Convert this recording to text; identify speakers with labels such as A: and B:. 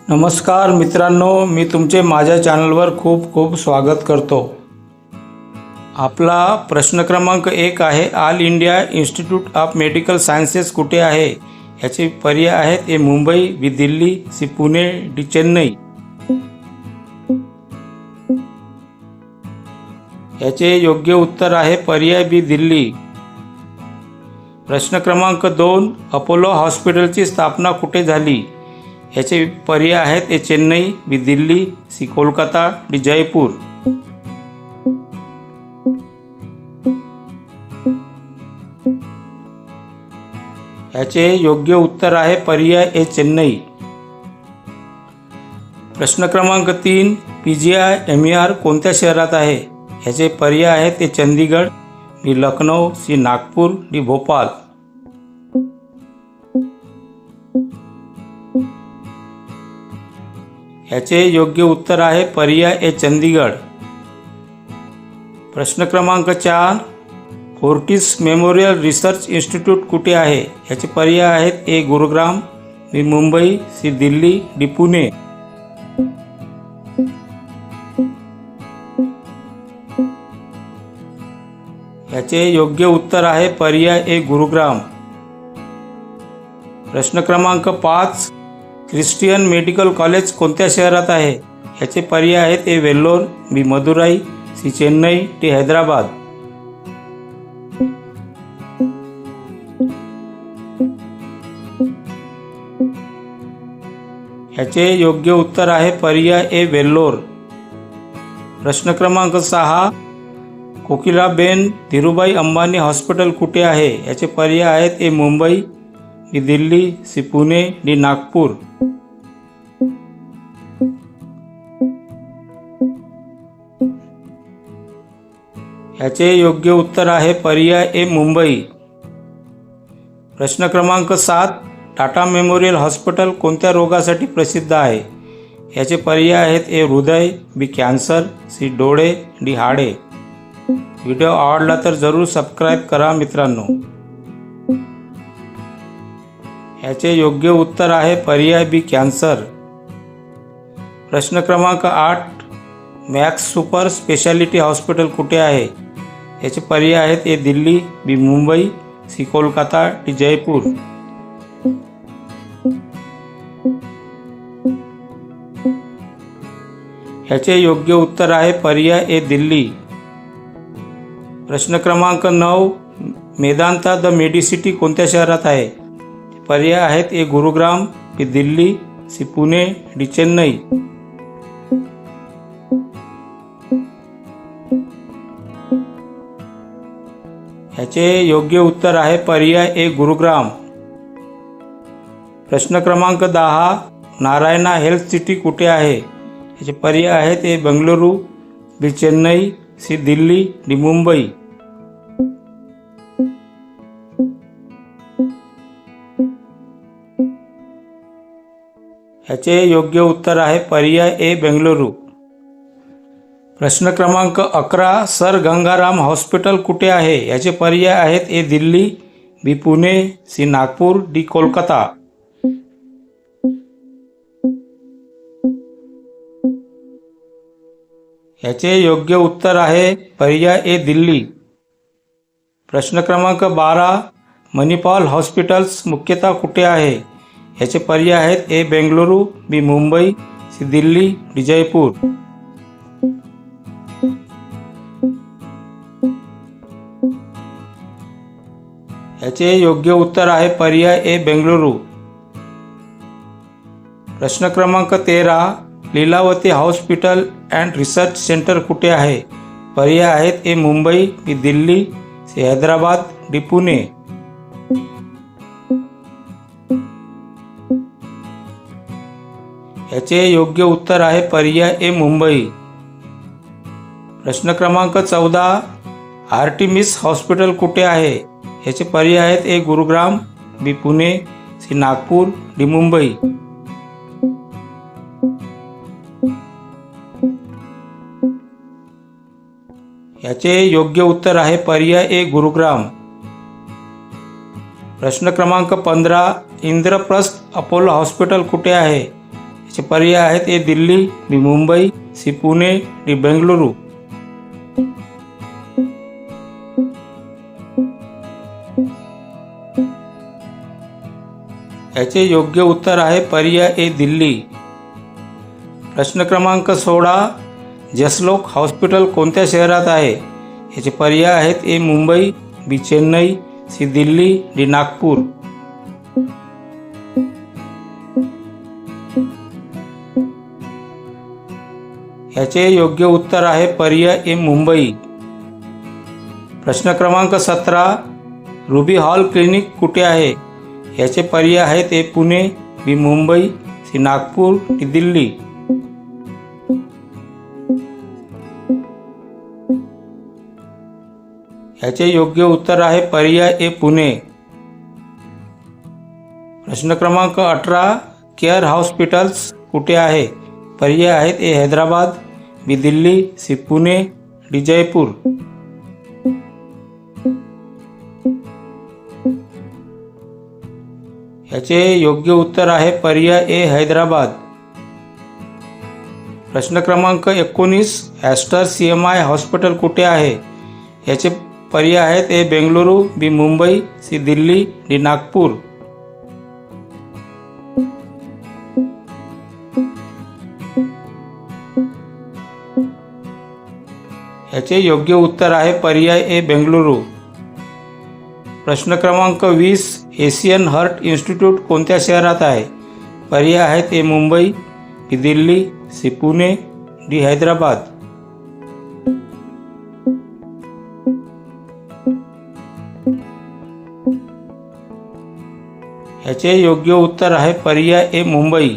A: नमस्कार मित्रांनो, मी तुमचे माझ्या चॅनलवर खूप खूप स्वागत करतो। आपला प्रश्न क्रमांक 1 आहे, all India institute of medical sciences कुठे आहे? याचे पर्याय आहेत A Mumbai, B Delhi, C Pune, D Chennai. याचे योग्य उत्तर आहे पर्याय बी दिल्ली। प्रश्न क्रमांक 2, अपोलो हॉस्पिटलची स्थापना कुठे झाली? याचे पर्याय आहेत ए चेन्नई, बी दिल्ली, सी कोलकाता, डी जयपूर। याचे योग्य उत्तर आहे पर्याय ए चेन्नई। प्रश्न क्रमांक 3, PGI-MER कोणत्या शहरात आहे? याचे पर्याय आहेत ए चंदीगड, बी लखनौ, सी नागपूर, डी भोपाल। याचे योग्य उत्तर आहे पर्याय ए चंदीगड। प्रश्न क्रमांक 4, फोर्टिस मेमोरियल रिसर्च इन्स्टिट्यूट कुठे आहे? याचे पर्याय आहेत ए गुरुग्राम, बी मुंबई, सी दिल्ली, डी पुणे। याचे योग्य उत्तर आहे पर्याय ए गुरुग्राम। प्रश्न क्रमांक 5, ख्रिश्चियन मेडिकल कॉलेज कोणत्या शहरात आहे? याचे पर्याय आहेत ए वेल्लोर, बी मदुराई, सी चेन्नई, डी हैदराबाद। याचे योग्य उत्तर आहे पर्याय ए वेल्लोर। प्रश्न क्रमांक 6, कोकिलाबेन धीरूभाई अंबानी हॉस्पिटल कुठे आहे? याचे पर्याय आहेत A Mumbai, B Delhi, C Pune, D Nagpur. याचे योग्य उत्तर आहे पर्याय ए मुंबई। प्रश्न क्रमांक 7, टाटा मेमोरियल हॉस्पिटल कोणत्या रोगासाठी प्रसिद्ध आहे? याचे पर्याय आहेत ए हृदय, बी कॅन्सर, सी डोळे, डी हाडे। व्हिडिओ आवडला तर जरूर सबस्क्राईब करा मित्रांनो। याचे योग्य उत्तर आहे पर्याय बी कॅन्सर। प्रश्न क्रमांक 8, मॅक्स सुपर स्पेशालिटी हॉस्पिटल कुठे आहे? याचे पर्याय आहेत ए दिल्ली, बी मुंबई, सी कोलकाता, डी जयपूर। याचे योग्य उत्तर आहे पर्याय ए दिल्ली। प्रश्न क्रमांक 9, मेदांता द मेडिसिटी कोणत्या शहरात आहे? पर्याय आहेत ए गुरुग्राम, बी दिल्ली, सी पुणे, डी चेन्नई। याचे योग्य उत्तर आहे पर्याय ए गुरुग्राम। प्रश्न क्रमांक 10, नारायणा हेल्थ सिटी कुठे आहे? याचे पर्याय आहेत ए बंगळुरू, बी चेन्नई, सी दिल्ली, डी मुंबई। याचे योग्य उत्तर आहे पर्याय ए बेंगळुरू। प्रश्न क्रमांक 11, सर गंगाराम हॉस्पिटल कुठे आहे? याचे पर्याय आहेत ए दिल्ली, बी पुणे, सी नागपूर, डी कोलकाता। याचे योग्य उत्तर आहे पर्याय ए दिल्ली। प्रश्न क्रमांक 12, मणिपाल हॉस्पिटल्स मुख्यतः कुठे आहे? याचे पर्याय आहेत ए बेंगळुरू, बी मुंबई, सी दिल्ली, डी जयपूर। याचे योग्य उत्तर आहे पर्याय ए बेंगळुरू। प्रश्न क्रमांक 13, Lilavati hospital and research centre कुठे आहे? पर्याय आहेत A Mumbai, B Delhi, C Hyderabad, D Pune. याचे योग्य उत्तर आहे पर्याय ए मुंबई। प्रश्न क्रमांक 14, आर्टिमिस हॉस्पिटल कुठे आहे? याचे पर्याय आहेत ए गुरुग्राम, बी पुणे, सी नागपूर, डी मुंबई। याचे योग्य उत्तर आहे पर्याय ए गुरुग्राम। प्रश्न क्रमांक 15, इंद्रप्रस्थ अपोलो हॉस्पिटल कुठे आहे? याचे पर्याय आहेत ए दिल्ली, बी मुंबई, सी पुणे, डी बेंगलुरू. याचे योग्य उत्तर आहे पर्याय ए दिल्ली. प्रश्न क्रमांक 16. जसलोक हॉस्पिटल कोणत्या शहरात आहे? याचे पर्याय आहेत A Mumbai, B Chennai, C Delhi, D Nagpur. याचे योग्य उत्तर आहे पर्याय ए मुंबई. प्रश्न क्रमांक 17. रुबी हॉल क्लिनिक कुठे आहे? याचे पर्याय आहेत ए पुणे, बी मुंबई, सी नागपूर, डी दिल्ली. याचे योग्य उत्तर आहे पर्याय ए पुणे. प्रश्न क्रमांक 18. केअर हॉस्पिटल्स कुठे आहे? पर्याय आहेत ए हैदराबाद, बी दिल्ली, सी पुणे, डी जयपूर. याचे योग्य उत्तर आहे पर्याय ए हैदराबाद. प्रश्न क्रमांक 19. ॲस्टर CMI हॉस्पिटल कुठे आहे? याचे पर्याय आहेत ए बेंगलुरू, बी मुंबई, सी दिल्ली, डी नागपूर. याचे योग्य उत्तर आहे पर्याय ए बेंगलुरू. प्रश्न क्रमांक 20. एशियन हार्ट इन्स्टिट्यूट कोणत्या शहरात आहे? पर्याय आहेत A Mumbai, B Delhi, C Pune, D Hyderabad. याचे योग्य उत्तर आहे पर्याय ए मुंबई.